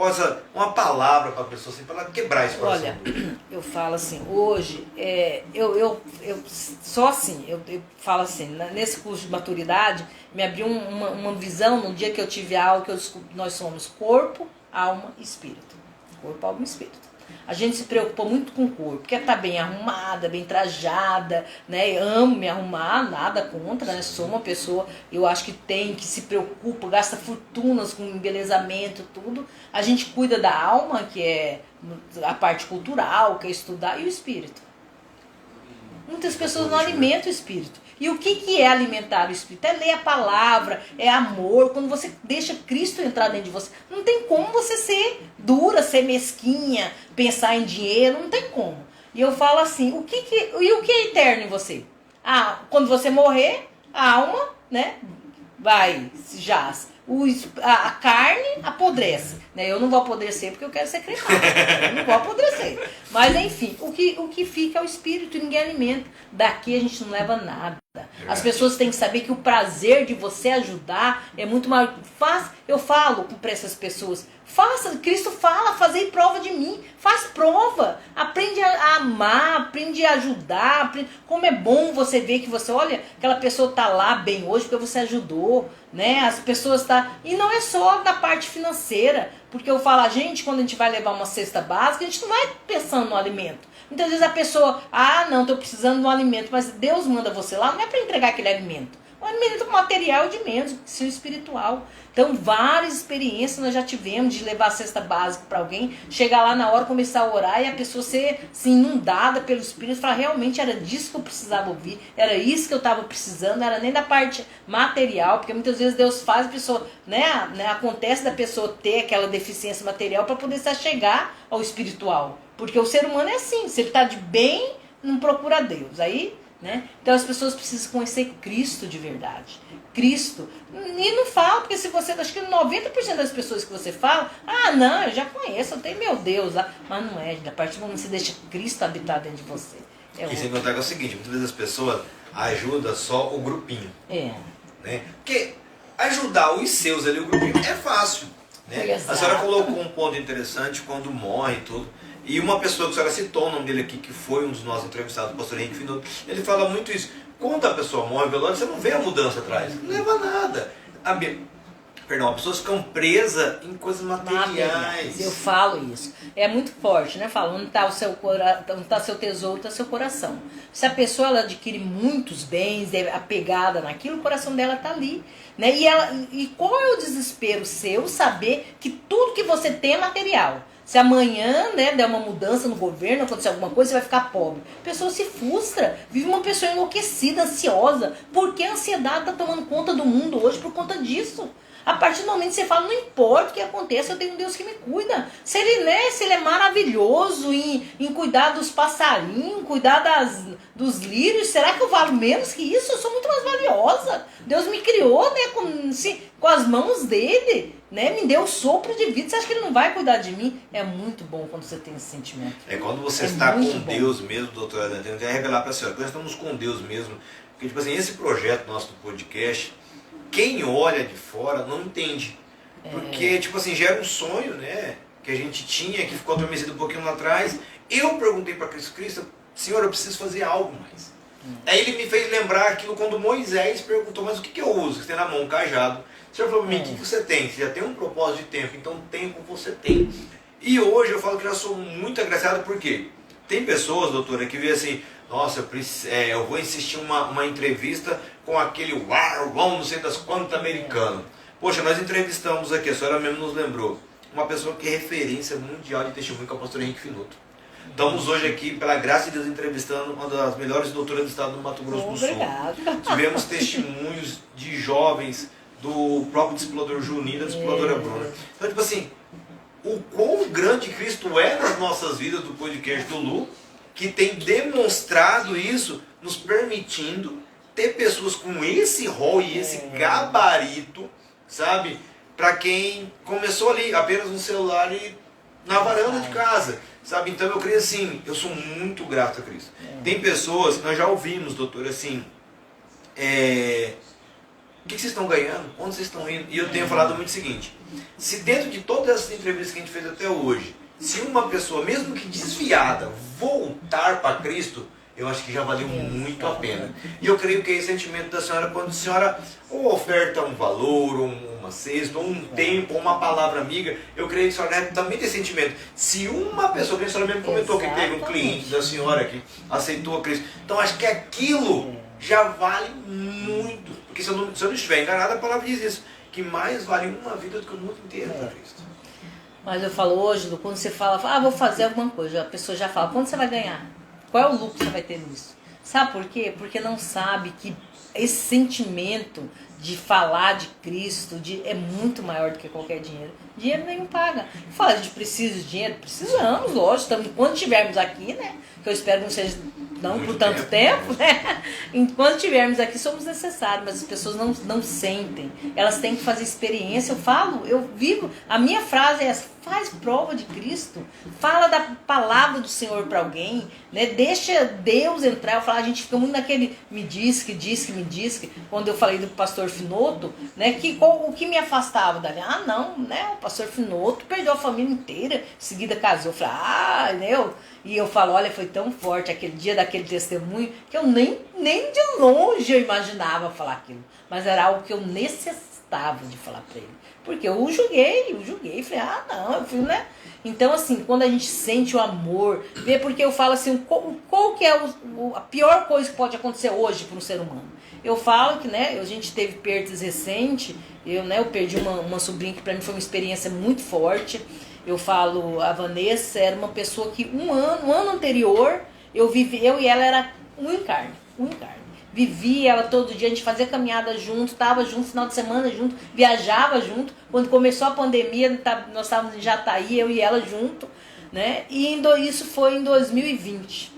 possa, uma palavra para a pessoa, assim, para ela quebrar esse coração. Olha, eu falo assim, hoje, eu só assim, eu falo assim, nesse curso de maturidade, me abriu uma visão no dia que eu tive aula, que eu descobri que nós somos corpo, alma e espírito. Corpo, alma e espírito. A gente se preocupa muito com o corpo, quer estar bem arrumada, bem trajada, né? Amo me arrumar, nada contra, né? Sou uma pessoa, eu acho que se preocupa, gasta fortunas com embelezamento, tudo. A gente cuida da alma, que é a parte cultural, que é estudar, e o espírito. Muitas pessoas não alimentam o espírito. E o que é alimentar o espírito? É ler a palavra, é amor. Quando você deixa Cristo entrar dentro de você, não tem como você ser dura, ser mesquinha, pensar em dinheiro, não tem como. E eu falo assim, o que é eterno em você? Quando você morrer, a alma, né, vai, se jaz. A carne apodrece, né? Eu não vou apodrecer porque eu quero ser cremado. Eu não vou apodrecer. Mas enfim, o que fica é o espírito e ninguém alimenta. Daqui a gente não leva nada. As pessoas têm que saber que o prazer de você ajudar é muito maior. Eu falo para essas pessoas, Cristo fala, fazei prova de mim. Faz prova. Aprende a amar, aprende a ajudar. Como é bom você ver que você, olha, aquela pessoa está lá bem hoje porque você ajudou, né? As pessoas e não é só da parte financeira, porque eu falo, quando a gente vai levar uma cesta básica, a gente não vai pensando no alimento. Muitas vezes a pessoa, não, estou precisando de um alimento, mas Deus manda você lá, não é para entregar aquele alimento. O alimento material de menos, seu espiritual. Então, várias experiências nós já tivemos de levar a cesta básica para alguém, chegar lá na hora, começar a orar e a pessoa ser assim, inundada pelo Espírito, falar, realmente era disso que eu precisava ouvir, era isso que eu estava precisando, não era nem da parte material, porque muitas vezes Deus faz a pessoa, né, acontece da pessoa ter aquela deficiência material para poder se chegar ao espiritual. Porque o ser humano é assim, se ele está de bem, não procura Deus. Aí, né? Então as pessoas precisam conhecer Cristo de verdade. Cristo. E não fala, porque se você, acho que 90% das pessoas que você fala, não, eu já conheço, eu tenho meu Deus lá. Mas não é, gente, a partir do momento que você deixa Cristo habitar dentro de você. E sem contar que é o seguinte, muitas vezes as pessoas ajudam só o grupinho. Né? Porque ajudar os seus ali, o grupinho, é fácil. Né? A senhora colocou um ponto interessante quando morre e tudo. E uma pessoa que a senhora citou o nome dele aqui, que foi um dos nossos entrevistados, o pastor Henrique Finoto, ele fala muito isso. Quando a pessoa morre, velório, você não vê a mudança atrás. Não leva nada. As pessoas ficam presas em coisas materiais. Eu falo isso. É muito forte, né? Falo, onde está seu tesouro, está seu coração. Se a pessoa ela adquire muitos bens, é apegada naquilo, o coração dela está ali. Né? E qual é o desespero seu saber que tudo que você tem é material? Se amanhã, né, der uma mudança no governo, acontecer alguma coisa, você vai ficar pobre. A pessoa se frustra, vive uma pessoa enlouquecida, ansiosa. Porque a ansiedade está tomando conta do mundo hoje por conta disso. A partir do momento que você fala, não importa o que aconteça, eu tenho um Deus que me cuida. Se ele é maravilhoso em cuidar dos passarinhos, cuidar dos lírios, será que eu valo menos que isso? Eu sou muito mais valiosa. Deus me criou, né, com as mãos dele, né, me deu o sopro de vida. Você acha que ele não vai cuidar de mim? É muito bom quando você tem esse sentimento. Quando você está com Deus mesmo, doutora, eu quero revelar para a senhora, quando nós estamos com Deus mesmo, porque tipo assim, esse projeto nosso do podcast, quem olha de fora não entende. Porque, tipo assim, gera um sonho, né? Que a gente tinha, que ficou adormecido um pouquinho lá atrás. Eu perguntei para Cristo, Senhor, eu preciso fazer algo mais. Aí ele me fez lembrar aquilo quando Moisés perguntou, mas o que eu uso? Você tem na mão um cajado. O Senhor falou para mim, o que você tem? Você já tem um propósito de tempo, então tempo você tem. E hoje eu falo que já sou muito agraciado, por quê? Tem pessoas, doutora, que vê assim, nossa, eu vou insistir uma entrevista com aquele não sei das quantas americano. Poxa, nós entrevistamos aqui, a senhora mesmo nos lembrou, uma pessoa que é referência mundial de testemunho, que é o pastor Henrique Finoto. Estamos hoje aqui, pela graça de Deus, entrevistando uma das melhores doutoras do estado do Mato Grosso do Sul. Tivemos testemunhos de jovens do próprio discipulador Juninho, da discipuladora Bruna. Então, tipo assim, o quão grande Cristo é nas nossas vidas do podcast do Lu, que tem demonstrado isso, nos permitindo ter pessoas com esse rol e esse gabarito, sabe? Para quem começou ali apenas no celular e na varanda de casa, sabe? Então eu creio assim, eu sou muito grato a Cristo. Tem pessoas, nós já ouvimos, doutor, assim, O que vocês estão ganhando? Onde vocês estão indo? E eu tenho falado muito o seguinte, se dentro de todas essas entrevistas que a gente fez até hoje, se uma pessoa, mesmo que desviada, voltar para Cristo, eu acho que já valeu muito a pena. E eu creio que é esse sentimento da senhora, quando a senhora ou oferta um valor, uma cesta, ou um tempo, ou uma palavra amiga, eu creio que a senhora também tem sentimento. Se uma pessoa, que a senhora mesmo comentou que teve um cliente da senhora que aceitou a Cristo, então acho que aquilo já vale muito. Porque se eu não estiver enganado, a palavra diz isso, que mais vale uma vida do que o mundo inteiro para Cristo. Mas eu falo hoje, quando você fala, vou fazer alguma coisa, a pessoa já fala, quanto você vai ganhar? Qual é o lucro que você vai ter nisso? Sabe por quê? Porque não sabe que esse sentimento de falar de Cristo é muito maior do que qualquer dinheiro. Dinheiro nenhum paga. Fala, a gente precisa de dinheiro? Precisamos, lógico. Enquanto estivermos aqui, né? Que eu espero que não seja não por tanto tempo, né? Enquanto estivermos aqui, somos necessários, mas as pessoas não sentem. Elas têm que fazer experiência. Eu falo, eu vivo. A minha frase é essa: faz prova de Cristo. Fala da palavra do Senhor para alguém, né? Deixa Deus entrar. Eu falo, a gente fica muito naquele me diz que. Quando eu falei do pastor Finoto, né? O que me afastava dali? Não, né? O pastor Finoto perdeu a família inteira, em seguida casou. Eu falei, entendeu? E eu falo, olha, foi tão forte aquele dia daquele testemunho que eu nem de longe eu imaginava falar aquilo. Mas era algo que eu necessitava de falar para ele. Porque eu julguei, falei, não, eu fui, né? Então, assim, quando a gente sente o amor, vê, porque eu falo assim, qual que é a pior coisa que pode acontecer hoje para um ser humano? Eu falo que, né, a gente teve perdas recentes, eu perdi uma sobrinha que para mim foi uma experiência muito forte. Eu falo, a Vanessa era uma pessoa que um ano anterior, eu e ela era um em carne. Vivia ela todo dia, a gente fazia caminhada junto, estava junto, final de semana junto, viajava junto. Quando começou a pandemia, nós estávamos em Jataí, eu e ela junto, né? E isso foi em 2020.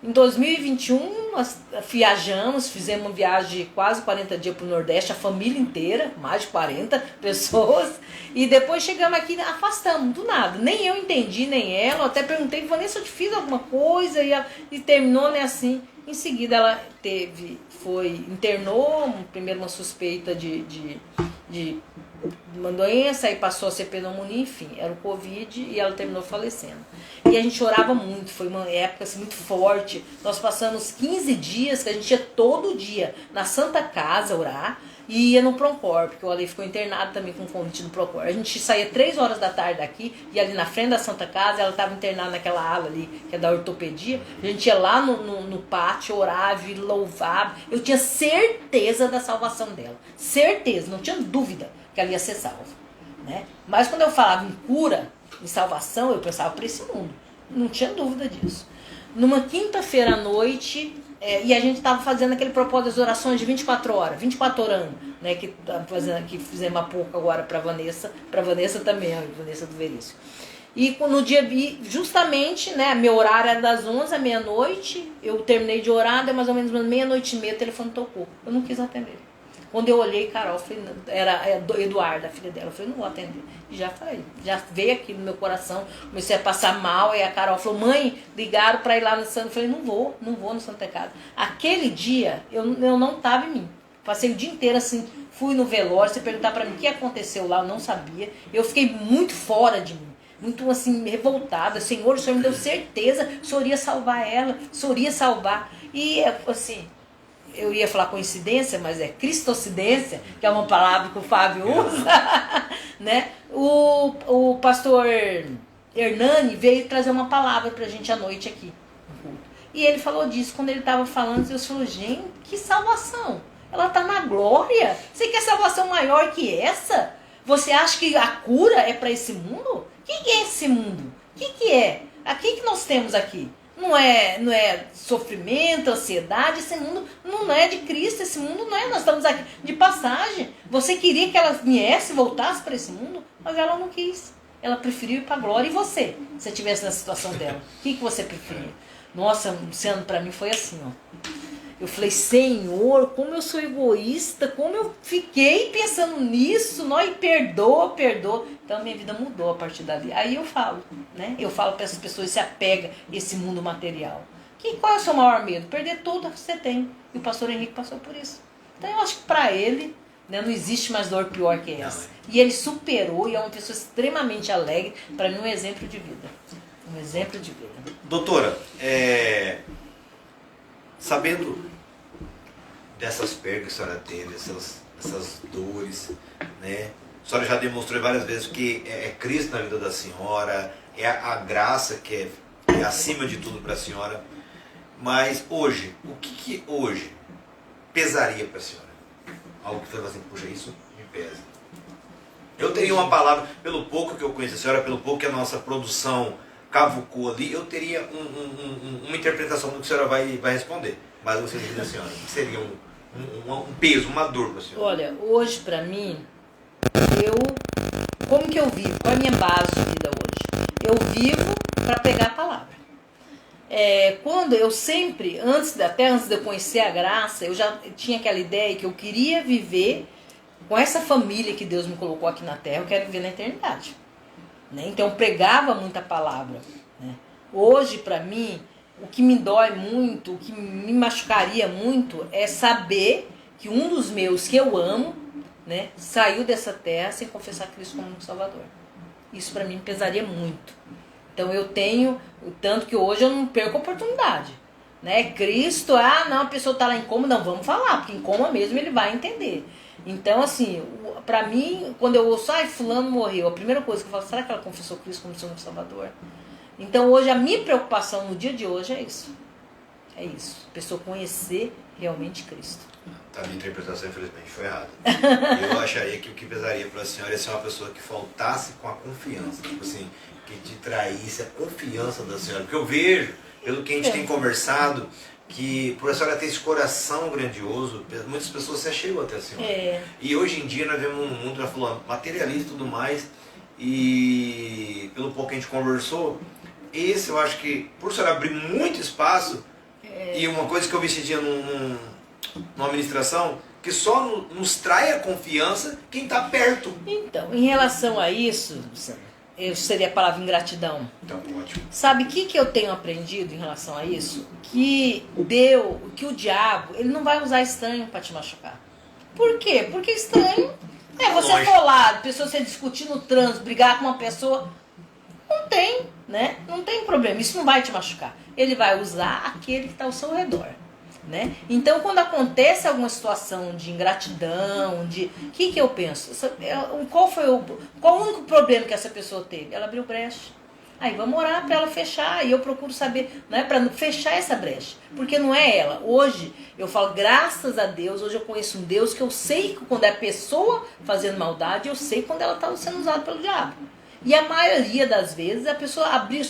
Em 2021, nós viajamos, fizemos uma viagem de quase 40 dias para o Nordeste, a família inteira, mais de 40 pessoas. E depois chegamos aqui, afastamos, do nada. Nem eu entendi, nem ela. Eu até perguntei, Vanessa, eu te fiz alguma coisa? E terminou, né, assim. Em seguida, ela internou, primeiro uma suspeita de uma doença, aí passou a ser pneumonia, enfim, era o Covid e ela terminou falecendo. E a gente chorava muito, foi uma época assim, muito forte. Nós passamos 15 dias que a gente ia todo dia na Santa Casa orar e ia no Procor, porque o Ale ficou internado também com o convite do Procor. A gente saía 3 horas da tarde daqui, e ali na frente da Santa Casa, ela estava internada naquela ala ali, que é da ortopedia. A gente ia lá no pátio, orava e louvava. Eu tinha certeza da salvação dela. Certeza, não tinha dúvida que ela ia ser salva, né? Mas quando eu falava em cura, em salvação, eu pensava para esse mundo. Não tinha dúvida disso. Numa quinta-feira à noite, e a gente estava fazendo aquele propósito das orações de 24 horas, 24 orando, né? Que fizemos há pouco agora para Vanessa também, a Vanessa do Verício. E no dia, justamente, né, meu horário era das 11 à meia-noite, eu terminei de orar, deu mais ou menos meia-noite e meia, o telefone tocou. Eu não quis atender. Quando eu olhei, Carol, falei, era Eduarda, a filha dela, eu falei, não vou atender. E já veio aqui no meu coração, comecei a passar mal, e a Carol falou, mãe, ligaram para ir lá no Santo. Eu falei, não vou no Santo Casa. Aquele dia, eu não estava em mim. Passei o dia inteiro assim, fui no velório, você perguntar para mim o que aconteceu lá, eu não sabia. Eu fiquei muito fora de mim. Muito assim, revoltada. Senhor, o Senhor me deu certeza, o Senhor ia salvar ela, o Senhor ia salvar. E assim, eu ia falar coincidência, mas é cristocidência, que é uma palavra que o Fábio usa, né? O pastor Hernani veio trazer uma palavra pra gente à noite aqui. E ele falou disso, quando ele estava falando, Deus falou, gente, que salvação. Ela está na glória. Você quer salvação maior que essa? Você acha que a cura é para esse mundo? O que é esse mundo? O que é? Aqui que nós temos aqui? Não é sofrimento, ansiedade, esse mundo não é de Cristo, esse mundo não é, nós estamos aqui de passagem. Você queria que ela viesse, voltasse para esse mundo, mas ela não quis. Ela preferiu ir para a glória. E você, se você estivesse na situação dela, o que você preferia? Nossa, Luciano, para mim foi assim, ó. Eu falei, Senhor, como eu sou egoísta, como eu fiquei pensando nisso, não, e perdoa. Então minha vida mudou a partir dali. Aí eu falo, né? Eu falo para essas pessoas, se apega a esse mundo material. Qual é o seu maior medo? Perder tudo que você tem. E o pastor Henrique passou por isso. Então eu acho que para ele né? Não existe mais dor pior que essa. E ele superou e é uma pessoa extremamente alegre. Para mim, um exemplo de vida. Um exemplo de vida. Doutora, sabendo dessas perdas que a senhora teve, essas dores, né? A senhora já demonstrou várias vezes que é Cristo na vida da senhora, é a graça que é acima de tudo para a senhora. Mas hoje, o que hoje pesaria para a senhora? Algo que foi assim, puxa, isso me pesa. Eu teria uma palavra, pelo pouco que eu conheço a senhora, pelo pouco que a nossa produção cavucou ali, eu teria uma interpretação do que a senhora vai responder. Mas você diz a senhora, o que seria um peso, uma dor para a senhora? Olha, hoje para mim, como que eu vivo? Qual é a minha base de vida hoje? Eu vivo para pegar a palavra. Quando eu sempre, até antes de eu conhecer a graça, eu já tinha aquela ideia que eu queria viver com essa família que Deus me colocou aqui na terra, eu quero viver na eternidade. Né? Então eu pregava muita palavra. Né? Hoje, para mim, o que me dói muito, o que me machucaria muito é saber que um dos meus que eu amo, né, saiu dessa terra sem confessar Cristo como Salvador. Isso para mim pesaria muito. Então eu tenho, tanto que hoje eu não perco a oportunidade. Né? Cristo, não, a pessoa está lá em coma, não, vamos falar, porque em coma mesmo ele vai entender. Então, assim, pra mim, quando eu ouço, fulano morreu, a primeira coisa que eu falo, será que ela confessou Cristo como seu Salvador? Então, hoje, a minha preocupação no dia de hoje é isso. É isso. A pessoa conhecer realmente Cristo. A minha interpretação, infelizmente, foi errada. Eu acharia que o que pesaria para a senhora é ser uma pessoa que faltasse com a confiança. Tipo assim, que te traísse a confiança da senhora. Porque eu vejo, pelo que a gente tem conversado, que por a senhora ter esse coração grandioso, muitas pessoas se chegam até a senhora. E hoje em dia nós vemos um mundo, já falou, materialista e tudo mais, e pelo pouco que a gente conversou, esse eu acho que, por a senhora abrir muito espaço, e uma coisa que eu vi esse dia numa administração, que só nos trai a confiança quem está perto. Então, em relação a isso, seria a palavra ingratidão. Então, ótimo. Sabe o que eu tenho aprendido em relação a isso? Que o diabo, ele não vai usar estranho para te machucar. Por quê? Porque estranho você for lá, pessoa você discutir no trânsito, brigar com uma pessoa, não tem, né? Não tem problema, isso não vai te machucar. Ele vai usar aquele que está ao seu redor. Né? Então, quando acontece alguma situação de ingratidão, o que eu penso? Qual o único problema que essa pessoa teve? Ela abriu brecha. Aí vamos orar para ela fechar. E eu procuro saber, né, para fechar essa brecha. Porque não é ela. Hoje, eu falo, graças a Deus, hoje eu conheço um Deus que eu sei que quando é a pessoa fazendo maldade, eu sei quando ela está sendo usada pelo diabo. E a maioria das vezes, a pessoa abriu,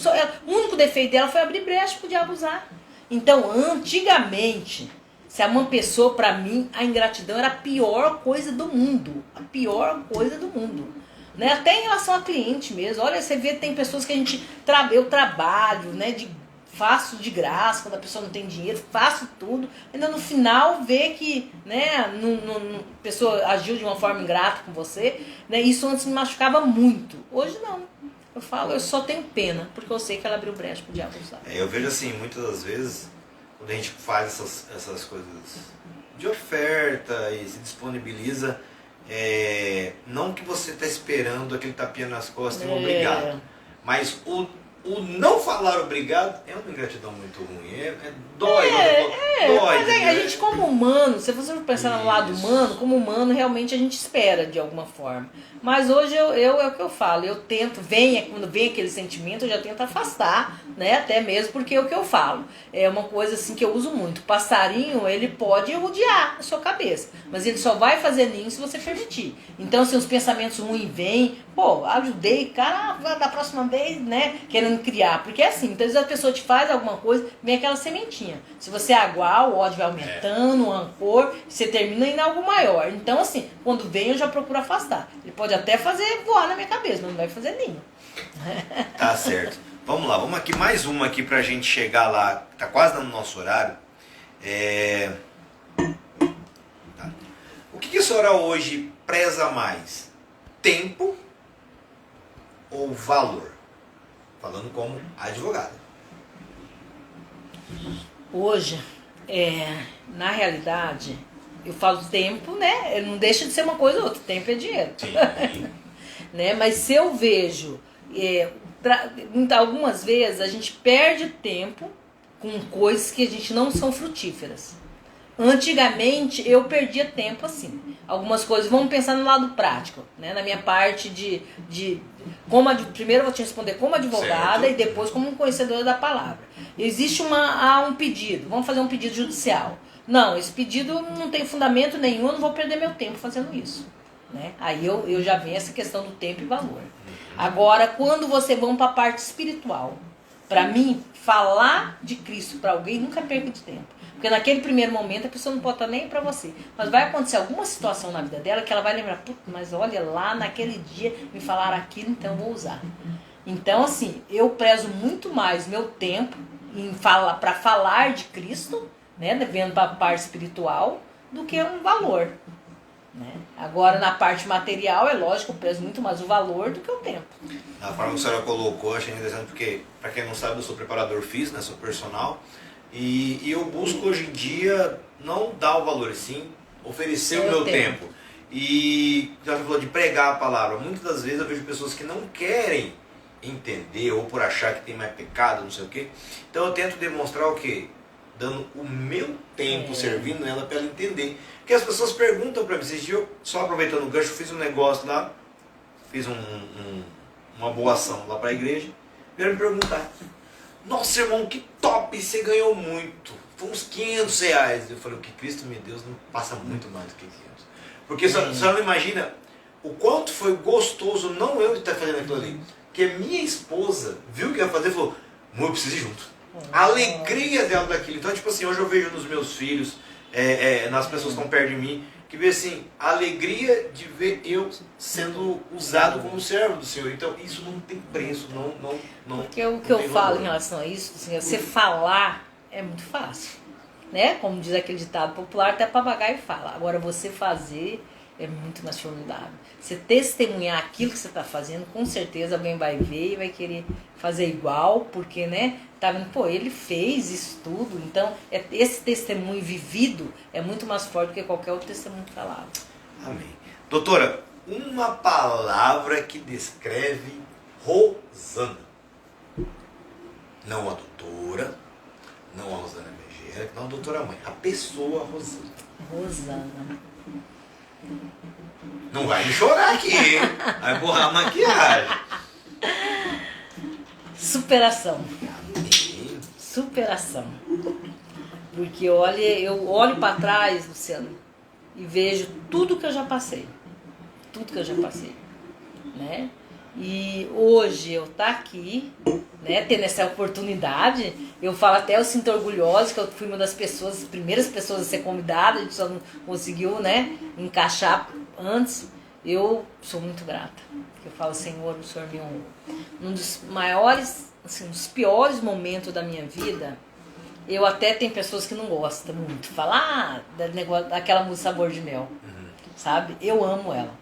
o único defeito dela foi abrir brecha para o diabo usar. Então, antigamente, se uma pessoa, para mim, a ingratidão era a pior coisa do mundo. A pior coisa do mundo. Né? Até em relação a cliente mesmo. Olha, você vê, tem pessoas que eu trabalho, né, faço de graça, quando a pessoa não tem dinheiro, faço tudo. Ainda no final, vê que, né, a pessoa agiu de uma forma ingrata com você. Né? Isso antes me machucava muito. Hoje não. Eu falo, eu só tenho pena, porque eu sei que ela abriu brecha pro diabo usar. Eu vejo assim, muitas das vezes, quando a gente faz essas coisas de oferta e se disponibiliza, não que você está esperando aquele tapinha nas costas e obrigado, mas o não falar obrigado é uma ingratidão muito ruim, dói. Mas a gente como humano, se você for pensar no lado humano, como humano realmente a gente espera de alguma forma. Mas hoje é o que eu falo, eu tento, quando vem aquele sentimento, eu já tento afastar, né? Até mesmo porque é o que eu falo. É uma coisa assim que eu uso muito. O passarinho, ele pode rodear a sua cabeça, mas ele só vai fazer ninho se você permitir. Então, se os pensamentos ruins vêm, ajudei, cara, da próxima vez, né? Querendo criar. Porque é assim, então às vezes a pessoa te faz alguma coisa, vem aquela sementinha. Se você aguar, o ódio vai aumentando, o rancor, você termina em algo maior. Então, assim, quando vem, eu já procuro afastar. Ele pode até fazer voar na minha cabeça, mas não vai fazer ninho. Tá certo. Vamos lá, vamos aqui, mais uma aqui pra gente chegar lá, tá quase no nosso horário. Tá. O que a senhora hoje preza mais? Tempo ou valor? Falando como advogada. Hoje, na realidade, eu falo tempo, né? Não deixa de ser uma coisa ou outra. Tempo é dinheiro. Sim. Né? Mas se eu vejo, algumas vezes a gente perde tempo com coisas que a gente não são frutíferas. Antigamente eu perdia tempo assim. Algumas coisas, vamos pensar no lado prático, né? Na minha parte primeiro eu vou te responder como advogada, certo, e depois como conhecedora da palavra. Existe um pedido, vamos fazer um pedido judicial. Não, esse pedido não tem fundamento nenhum, eu não vou perder meu tempo fazendo isso. Né? Aí eu já venho essa questão do tempo e valor. Agora, quando você vão para a parte espiritual, para mim, falar de Cristo para alguém nunca perca de tempo. Porque naquele primeiro momento a pessoa não pode estar nem para você. Mas vai acontecer alguma situação na vida dela que ela vai lembrar, mas olha lá, naquele dia me falaram aquilo, então eu vou usar. Então, assim, eu prezo muito mais meu tempo para falar de Cristo, né, vendo para a parte espiritual, do que um valor. Né? Agora, na parte material, é lógico, eu prezo muito mais o valor do que o tempo. A forma que a senhora colocou, achei interessante, porque, para quem não sabe, eu sou preparador físico, né, sou personal, e eu busco hoje em dia não dar o valor, sim oferecer o meu tempo. E já falou de pregar a palavra. Muitas das vezes eu vejo pessoas que não querem entender, ou por achar que tem mais pecado, não sei o quê. Então eu tento demonstrar o quê? Dando o meu tempo, servindo ela para ela entender. Porque as pessoas perguntam para mim, esses dias eu, só aproveitando o gancho, fiz um negócio lá, fiz uma boa ação lá para a igreja, vieram me perguntar, nossa irmão, que top, você ganhou muito, foi uns R$500. Eu falei, o que Cristo me deu não passa muito mais do que 500. Porque você não imagina o quanto foi gostoso, não eu de estar fazendo aquilo ali, que a minha esposa viu o que ia fazer e falou, amor, eu preciso ir junto. A alegria dela daquilo. Então, tipo assim, hoje eu vejo nos meus filhos, nas pessoas que estão perto de mim, que vê assim, a alegria de ver eu sendo usado como servo do Senhor. Então, isso não tem preço, não. Porque o que eu falo em relação a isso, assim, você falar é muito fácil. Né? Como diz aquele ditado popular, até papagaio fala. Agora, você fazer é muito mais formidável. Você testemunhar aquilo que você está fazendo, com certeza alguém vai ver e vai querer fazer igual, porque, né, tá vendo, pô, ele fez isso tudo. Então, esse testemunho vivido é muito mais forte do que qualquer outro testemunho falado. Amém. Doutora, uma palavra que descreve Rosana. Não a doutora, não a Rosana Megera, não a doutora mãe, a pessoa Rosana. Rosana. Não vai me chorar aqui, hein? Vai borrar a maquiagem. Superação. Amém. Superação. Porque olha, eu olho para trás, Luciano, e vejo tudo que eu já passei. Tudo que eu já passei. Né? E hoje eu estar aqui, né, tendo essa oportunidade, eu falo até, eu sinto orgulhosa que eu fui uma das pessoas, as primeiras pessoas a ser convidada, a gente só não conseguiu, né, encaixar antes. Eu sou muito grata. Eu falo, Senhor, o Senhor me honrou. Um dos maiores, assim, um dos piores momentos da minha vida, eu até tem pessoas que não gostam muito, falar daquela música Sabor de Mel, sabe? Eu amo ela.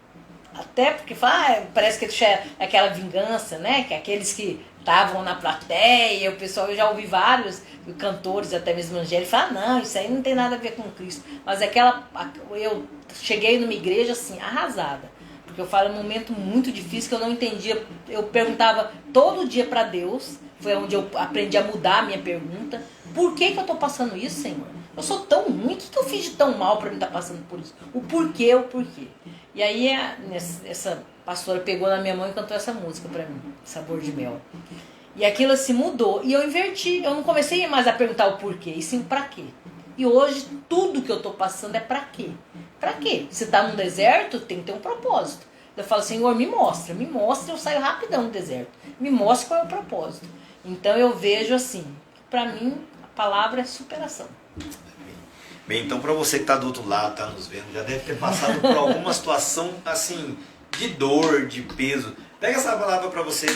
Até porque parece que é aquela vingança, né? Que aqueles que estavam na plateia, o pessoal, eu já ouvi vários cantores, até mesmo evangélicos, falam, não, isso aí não tem nada a ver com Cristo. Mas eu cheguei numa igreja assim, arrasada. Porque eu falo, um momento muito difícil que eu não entendia. Eu perguntava todo dia para Deus, foi onde eu aprendi a mudar a minha pergunta. Por que eu tô passando isso, Senhor? Eu sou tão ruim, o que eu fiz de tão mal para mim estar passando por isso? O porquê. E aí essa pastora pegou na minha mão e cantou essa música para mim, Sabor de Mel. E aquilo assim mudou. E eu inverti. Eu não comecei mais a perguntar o porquê, e sim pra quê. E hoje tudo que eu tô passando é pra quê. Pra quê? Se tá num deserto, tem que ter um propósito. Eu falo, Senhor, me mostra, eu saio rapidão do deserto. Me mostra qual é o propósito. Então eu vejo assim, pra mim a palavra é superação. Bem, então para você que está do outro lado, está nos vendo, já deve ter passado por alguma situação assim, de dor, de peso. Pega essa palavra para você.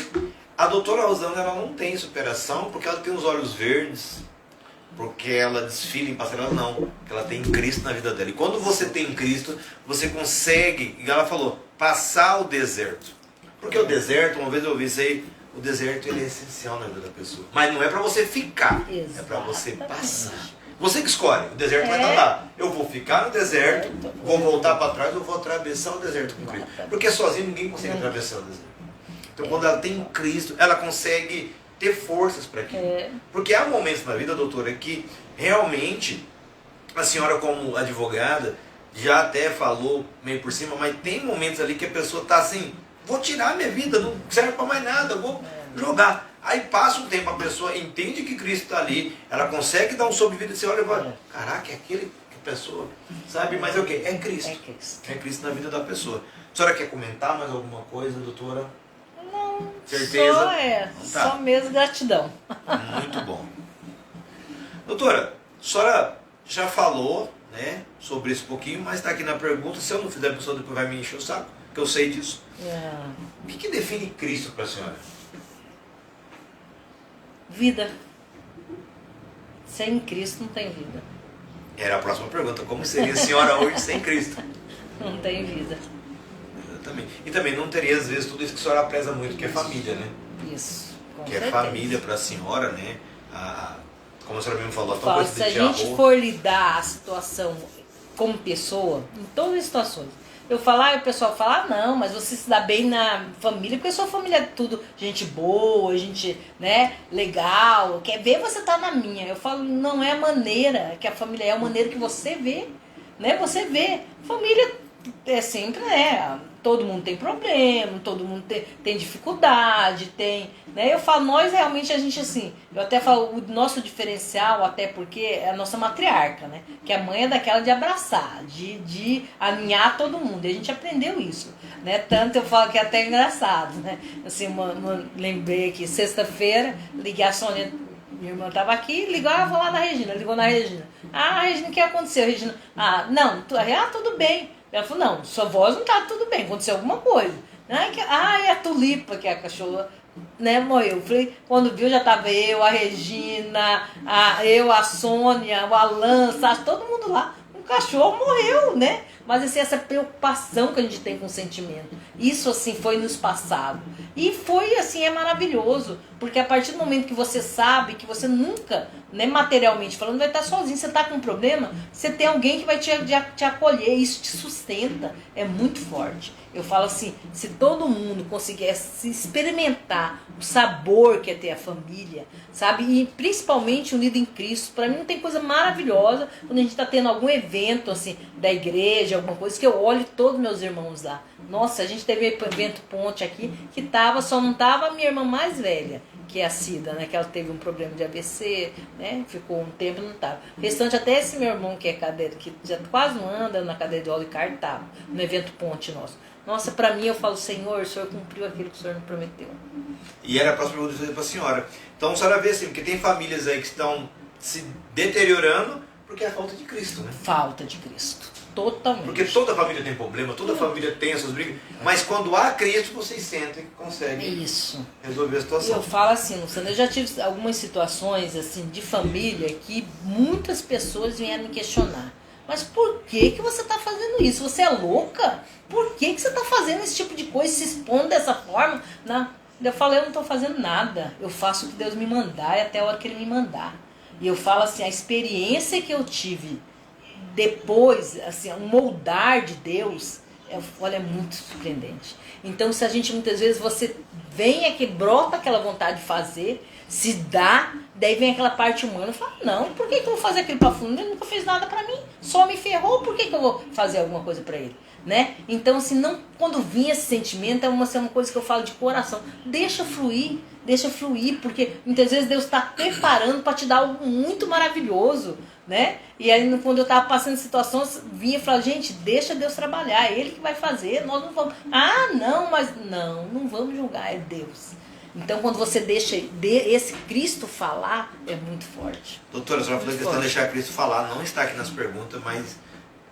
A doutora Rosana, ela não tem superação porque ela tem os olhos verdes, porque ela desfila em passarela, não. Porque ela tem Cristo na vida dela. E quando você tem Cristo, você consegue, e ela falou, passar o deserto. Porque o deserto, uma vez eu ouvi isso aí, o deserto ele é essencial na vida da pessoa. Mas não é para você ficar, é para você passar. Você que escolhe, o deserto vai estar lá. Eu vou ficar no deserto, vou voltar para trás, eu vou atravessar o deserto com Cristo. Porque sozinho ninguém consegue atravessar o deserto. Então quando ela tem Cristo, ela consegue ter forças para aquilo. Porque há momentos na vida, doutora, que realmente a senhora como advogada já até falou meio por cima, mas tem momentos ali que a pessoa está assim, vou tirar minha vida, não serve para mais nada, vou jogar. Aí passa um tempo, a pessoa entende que Cristo está ali, ela consegue dar um sobrevida e você olha e fala, caraca, é aquele que a pessoa, sabe? Mas é o quê? É Cristo. É Cristo na vida da pessoa. A senhora quer comentar mais alguma coisa, doutora? Não, certeza? Só mesmo gratidão. Muito bom. Doutora, a senhora já falou, né, sobre isso um pouquinho, mas está aqui na pergunta, se eu não fizer a pessoa depois vai me encher o saco, que eu sei disso. O que define Cristo para a senhora? Vida. Sem Cristo não tem vida. Era a próxima pergunta. Como seria a senhora hoje sem Cristo? Não tem vida. Exatamente. E também não teria, às vezes, tudo isso que a senhora preza muito, que é família, né? Isso. Com que certeza. É família para a senhora, né? Como a senhora mesmo falou, a tal coisa de se a gente for lidar a situação como pessoa, em todas as situações, eu falar, e o pessoal fala, não, mas você se dá bem na família, porque a sua família é tudo gente boa, gente, né, legal, quer ver, você tá na minha. Eu falo, não é a maneira que a família é, a maneira que você vê, né, você vê. Família é sempre, né, todo mundo tem problema, todo mundo tem dificuldade, tem, né, eu falo, nós realmente, a gente assim, eu até falo, o nosso diferencial, até porque é a nossa matriarca, né, que a mãe é daquela de abraçar, de aninhar todo mundo, e a gente aprendeu isso, né, tanto eu falo que é até engraçado, né, assim, lembrei que sexta-feira, liguei a Sônia, minha irmã estava aqui, ligou, vou lá na Regina, ligou na Regina, Regina, o que aconteceu, Regina? Não, tudo bem. Ela falou, não, sua voz não tá tudo bem, aconteceu alguma coisa. É a Tulipa, que é a cachorra, né, morreu. Falei, quando viu, já tava eu, a Regina, a Sônia, o Alan, sabe, todo mundo lá. O cachorro morreu, né? Mas assim, essa preocupação que a gente tem com o sentimento, isso assim foi nos passado. E foi assim, é maravilhoso, porque a partir do momento que você sabe que você nunca, né, materialmente falando, vai estar sozinho, você está com um problema, você tem alguém que vai te acolher, isso te sustenta, é muito forte. Eu falo assim, se todo mundo conseguisse experimentar o sabor que é ter a família, sabe? E principalmente unido em Cristo, para mim não tem coisa maravilhosa quando a gente está tendo algum evento assim da igreja, alguma coisa, que eu olho todos meus irmãos lá. Nossa, a gente teve um evento ponte aqui que só não tava a minha irmã mais velha, que é a Cida, né? Que ela teve um problema de AVC, né? Ficou um tempo e não tava. O restante, até esse meu irmão que é cadeira, que já quase não anda na cadeira de óleo e carne, tava no evento ponte nosso. Nossa, pra mim eu falo, Senhor, o Senhor cumpriu aquilo que o Senhor me prometeu. E era a próxima pergunta que eu fazer para a senhora. Então a senhora vê assim, porque tem famílias aí que estão se deteriorando porque é a falta de Cristo, né? Falta de Cristo. Totalmente. Porque toda família tem problema, toda família tem as suas brigas, mas quando há Cristo, vocês sentem que conseguem resolver a situação. Eu falo assim, Luciano, eu já tive algumas situações assim de família que muitas pessoas vieram me questionar. Mas por que você está fazendo isso? Você é louca? Por que você está fazendo esse tipo de coisa, se expondo dessa forma? Eu falo, eu não estou fazendo nada. Eu faço o que Deus me mandar e até a hora que Ele me mandar. E eu falo assim, a experiência que eu tive depois, assim, um moldar de Deus, olha, é muito surpreendente. Então, se a gente, muitas vezes, você vem que brota aquela vontade de fazer, se dá, daí vem aquela parte humana e fala, não, por que eu vou fazer aquilo para fulano? Ele nunca fez nada para mim, só me ferrou, por que eu vou fazer alguma coisa para ele? Né? Então, assim, não, quando vinha esse sentimento, é uma coisa que eu falo de coração, deixa fluir, porque muitas vezes Deus está preparando para te dar algo muito maravilhoso, né? E aí quando eu estava passando situações, vinha e falava, gente, deixa Deus trabalhar, é Ele que vai fazer, nós não vamos, não vamos julgar, é Deus. Então quando você deixa esse Cristo falar, é muito forte. Doutora, a senhora falou que a questão de deixar Cristo falar, não está aqui nas perguntas, mas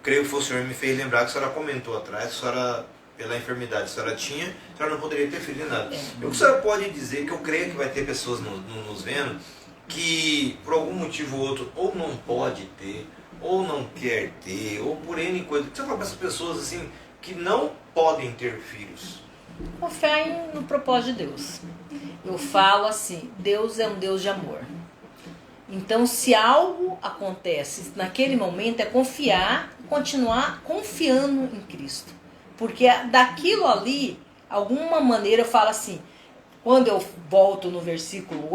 creio que foi o senhor me fez lembrar que a senhora comentou atrás, que a senhora, pela enfermidade que a senhora tinha, a senhora não poderia ter filho nem nada. E o que a senhora pode dizer, que eu creio que vai ter pessoas nos vendo, que por algum motivo ou outro, ou não pode ter, ou não quer ter, ou por N coisa. O que você fala para essas pessoas assim, que não podem ter filhos? Confie no propósito de Deus. Eu falo assim, Deus é um Deus de amor. Então, se algo acontece naquele momento, é confiar, continuar confiando em Cristo. Porque daquilo ali, alguma maneira eu falo assim, quando eu volto no versículo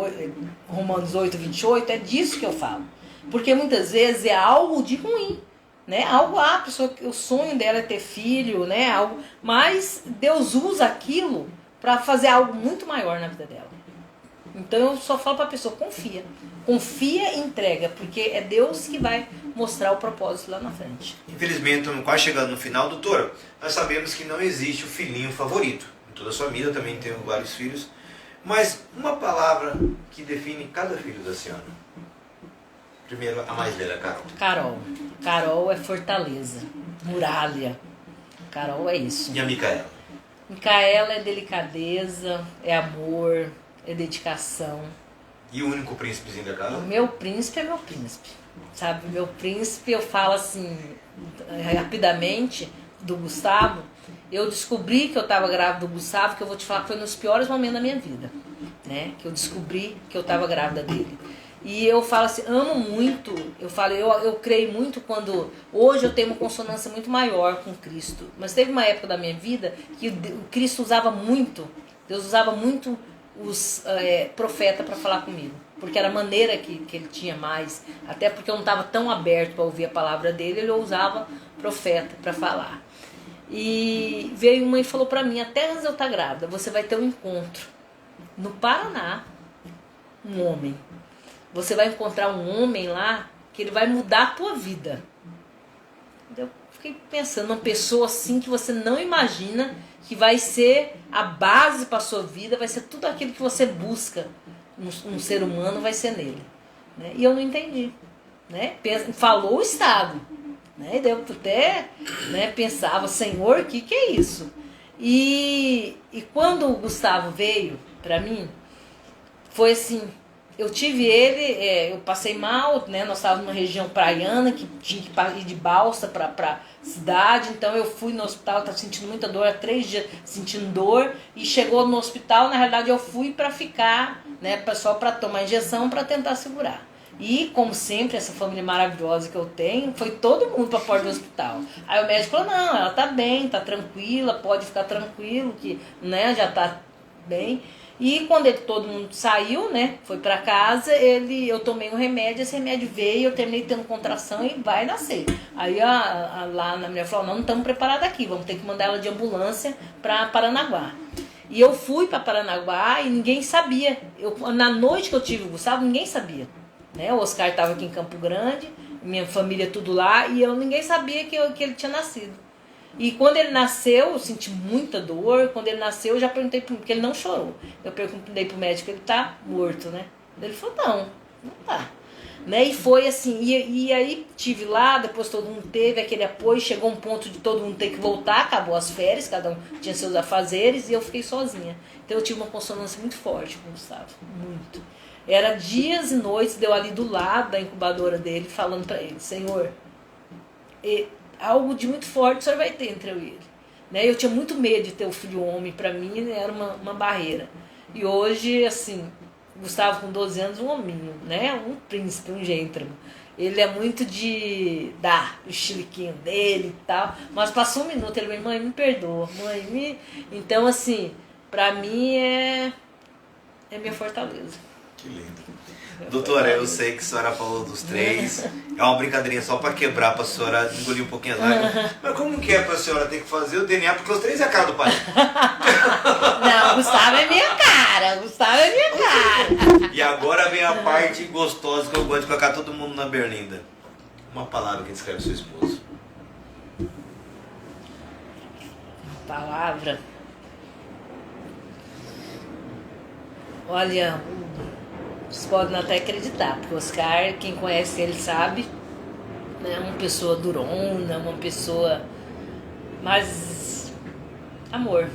Romanos 8, 28, é disso que eu falo. Porque muitas vezes é algo de ruim, né? Algo, a pessoa, o sonho dela é ter filho, né? Algo, mas Deus usa aquilo para fazer algo muito maior na vida dela. Então eu só falo para a pessoa, confia. Confia e entrega, porque é Deus que vai mostrar o propósito lá na frente. Infelizmente, estamos quase chegando no final, doutora. Nós sabemos que não existe o filhinho favorito. Em toda a sua família, eu também tenho vários filhos. Mas uma palavra que define cada filho da senhora. Primeiro, a mais velha, Carol. Carol. Carol é fortaleza, muralha. Carol é isso. E a Micaela? Micaela é delicadeza, é amor, é dedicação. E o único príncipezinho da casa? O meu príncipe é meu príncipe. Sabe, meu príncipe, eu falo assim, rapidamente, do Gustavo. Eu descobri que eu estava grávida do Gustavo, que eu vou te falar que foi nos piores momentos da minha vida, né? Que eu descobri que eu estava grávida dele. E eu falo assim, amo muito, eu creio muito quando... Hoje eu tenho uma consonância muito maior com Cristo. Mas teve uma época da minha vida que o Cristo usava muito, Deus usava muito os profetas para falar comigo. Porque era a maneira que ele tinha mais. Até porque eu não estava tão aberto para ouvir a palavra dele, ele usava profeta para falar. E veio uma e falou para mim, até antes de eu estar grávida, você vai ter um encontro no Paraná, um homem. Você vai encontrar um homem lá que ele vai mudar a tua vida. Eu fiquei pensando, uma pessoa assim que você não imagina, que vai ser a base para a sua vida, vai ser tudo aquilo que você busca num ser humano, vai ser nele. Né? E eu não entendi. Né? Falou o Estado. Né? E eu até pensava, Senhor, o que é isso? E quando o Gustavo veio para mim, foi assim, eu tive ele, eu passei mal, né? Nós estávamos numa região praiana, que tinha que ir de balsa para cidade, então eu fui no hospital, estava sentindo muita dor, há 3 dias sentindo dor, e chegou no hospital, na realidade eu fui para ficar, né? Só para tomar injeção, para tentar segurar. E, como sempre, essa família maravilhosa que eu tenho, foi todo mundo para a porta do hospital. Aí o médico falou, não, ela tá bem, tá tranquila, pode ficar tranquilo, que, né, já tá bem. E quando todo mundo saiu, né, foi para casa, eu tomei um remédio, esse remédio veio, eu terminei tendo contração e vai nascer. Aí lá na mulher falou, não estamos preparados aqui, vamos ter que mandar ela de ambulância para Paranaguá. E eu fui para Paranaguá e ninguém sabia. Na noite que eu tive o Gustavo, ninguém sabia. Né? O Oscar estava aqui em Campo Grande, minha família tudo lá, e ninguém sabia que ele tinha nascido. E quando ele nasceu, eu senti muita dor. Quando ele nasceu, eu já perguntei, porque ele não chorou. Eu perguntei pro médico, ele tá morto, né? Ele falou, não tá. Né? E foi assim, e aí tive lá, depois todo mundo teve aquele apoio, chegou um ponto de todo mundo ter que voltar, acabou as férias, cada um tinha seus afazeres, e eu fiquei sozinha. Então eu tive uma consonância muito forte com o Gustavo, muito. Era dias e noites, deu ali do lado da incubadora dele, falando para ele, Senhor, algo de muito forte o Senhor vai ter entre eu e ele. Né? Eu tinha muito medo de ter o filho homem, para mim era uma barreira. E hoje, assim, Gustavo com 12 anos, um hominho, né? Um príncipe, um gentleman. Ele é muito de dar o chiliquinho dele e tal, mas passou um minuto, ele falou, mãe, me perdoa, Então, assim, para mim é minha fortaleza. Que lindo. Doutora, eu sei que a senhora falou dos 3. É uma brincadeirinha só para quebrar, para a senhora engolir um pouquinho as lágrimas. Mas como que é para a senhora ter que fazer o DNA? Porque os 3 é a cara do pai. Não, Gustavo é minha cara. E agora vem a parte gostosa que eu gosto de colocar todo mundo na berlinda. Uma palavra que descreve seu esposo. Palavra. Olha, vocês podem até acreditar, porque o Oscar, quem conhece ele sabe, é uma pessoa durona, uma pessoa... Mas... amor.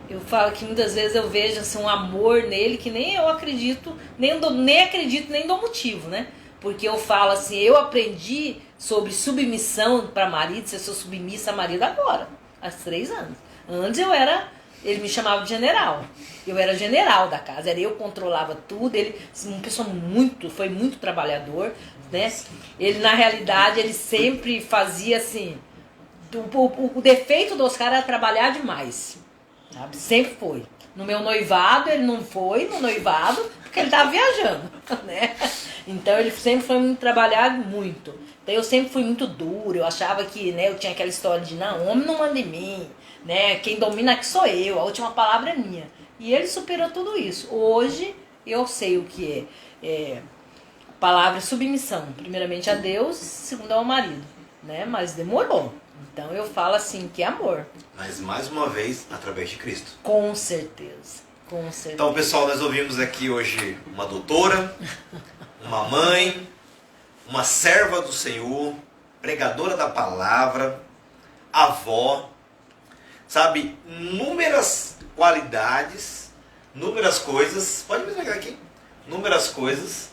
Eu falo que muitas vezes eu vejo assim, um amor nele que nem eu acredito, nem dou motivo, né? Porque eu falo assim, eu aprendi sobre submissão para marido, se eu sou submissa a marido agora, há 3 anos. Antes eu era... ele me chamava de general. Eu era general da casa, eu controlava tudo. Ele, uma pessoa foi muito trabalhador, né? Ele, na realidade, ele sempre fazia assim... O defeito do Oscar era trabalhar demais, sabe? Sempre foi. No meu noivado, ele não foi no noivado, porque ele estava viajando, né? Então, ele sempre foi muito trabalhado, muito. Então, eu sempre fui muito dura, eu achava que, né, eu tinha aquela história de, não, homem não manda em mim, né? Quem domina aqui sou eu, a última palavra é minha. E ele superou tudo isso. Hoje, eu sei o que é palavra submissão, primeiramente a Deus, segundo ao marido, né? Mas demorou. Então eu falo assim, que é amor. Mas mais uma vez, através de Cristo. Com certeza, com certeza. Então, pessoal, nós ouvimos aqui hoje uma doutora, uma mãe, uma serva do Senhor, pregadora da palavra, avó, sabe, inúmeras qualidades, inúmeras coisas, pode me pegar aqui, inúmeras coisas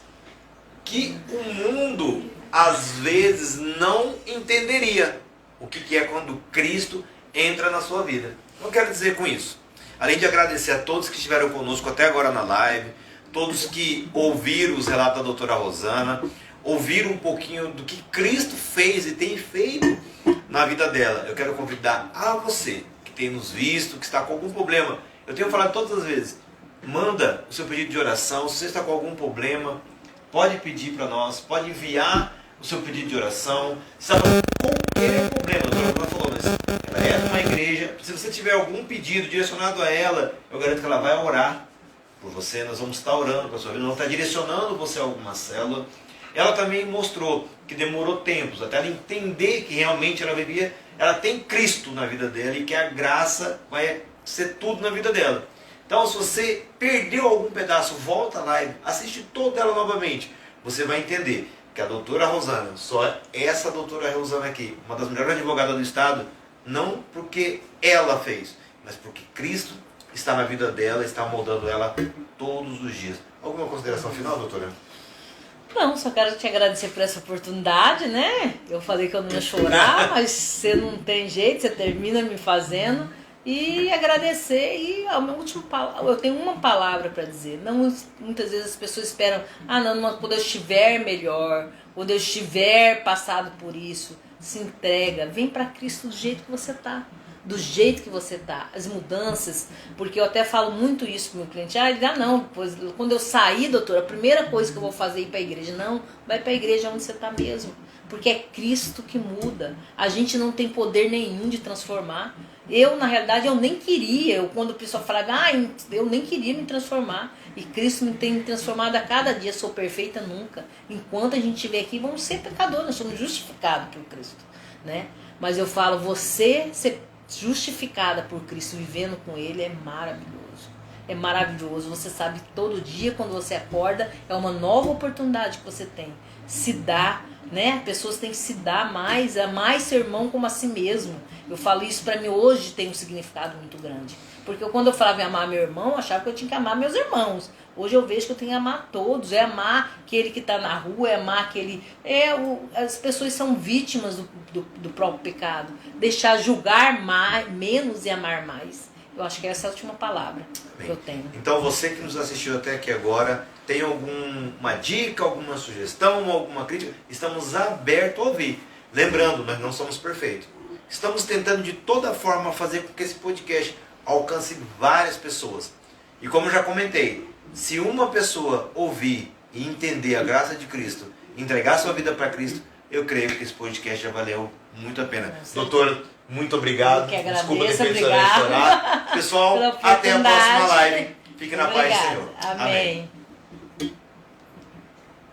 que o mundo às vezes não entenderia o que é quando Cristo entra na sua vida. Eu quero dizer com isso, além de agradecer a todos que estiveram conosco até agora na live, todos que ouviram os relatos da doutora Rosana, ouviram um pouquinho do que Cristo fez e tem feito na vida dela. Eu quero convidar a você que tem nos visto, que está com algum problema. Eu tenho falado todas as vezes, manda o seu pedido de oração. Se você está com algum problema, pode pedir para nós, pode enviar o seu pedido de oração. Sabe, qualquer problema, a doutora falou, mas ela é de uma igreja. Se você tiver algum pedido direcionado a ela, eu garanto que ela vai orar por você. Nós vamos estar orando para a sua vida, nós vamos estar direcionando você a alguma célula. Ela também mostrou que demorou tempos até ela entender que realmente ela tem Cristo na vida dela e que a graça vai ser tudo na vida dela. Então, se você perdeu algum pedaço, volta lá e assiste toda ela novamente. Você vai entender que a doutora Rosana, só essa doutora Rosana aqui, uma das melhores advogadas do estado, não porque ela fez, mas porque Cristo está na vida dela, está moldando ela todos os dias. Alguma consideração final, doutora? Não, só quero te agradecer por essa oportunidade, né? Eu falei que eu não ia chorar, mas você não tem jeito, você termina me fazendo. E agradecer, e a minha última palavra, eu tenho uma palavra para dizer. Não, muitas vezes as pessoas esperam, não, quando eu estiver melhor, quando eu estiver passado por isso, se entrega, vem para Cristo do jeito que você está. Do jeito que você está, as mudanças, porque eu até falo muito isso pro meu cliente, não, pois quando eu sair, doutora, a primeira coisa que eu vou fazer é ir para a igreja. Não, vai para a igreja onde você está mesmo, porque é Cristo que muda, a gente não tem poder nenhum de transformar. Eu, na realidade, eu nem queria, quando o pessoal falava, eu nem queria me transformar, e Cristo me tem me transformado a cada dia, sou perfeita nunca. Enquanto a gente estiver aqui, vamos ser pecadores, nós somos justificados por Cristo, né? Mas eu falo, você ser justificada por Cristo, vivendo com Ele, é maravilhoso. É maravilhoso. Você sabe que todo dia, quando você acorda, é uma nova oportunidade que você tem. Se dá, né? As pessoas têm que se dar mais, amar seu irmão como a si mesmo. Eu falo isso para mim hoje, tem um significado muito grande. Porque quando eu falava em amar meu irmão, eu achava que eu tinha que amar meus irmãos. Hoje eu vejo que eu tenho que amar todos. É amar aquele que está na rua, é amar aquele... As pessoas são vítimas do próprio pecado. Deixar julgar menos e amar mais. Eu acho que essa é a última palavra que eu tenho. Então você que nos assistiu até aqui agora, tem alguma dica, alguma sugestão, alguma crítica? Estamos abertos a ouvir. Lembrando, nós não somos perfeitos. Estamos tentando de toda forma fazer com que esse podcast alcance várias pessoas. E como eu já comentei, se uma pessoa ouvir e entender a graça de Cristo, entregar sua vida para Cristo, eu creio que esse podcast já valeu muito a pena. Doutor, muito obrigado. Eu que agradeço, desculpa ter feito chorar. Pessoal, até a próxima live. Fique na paz do Senhor. Amém.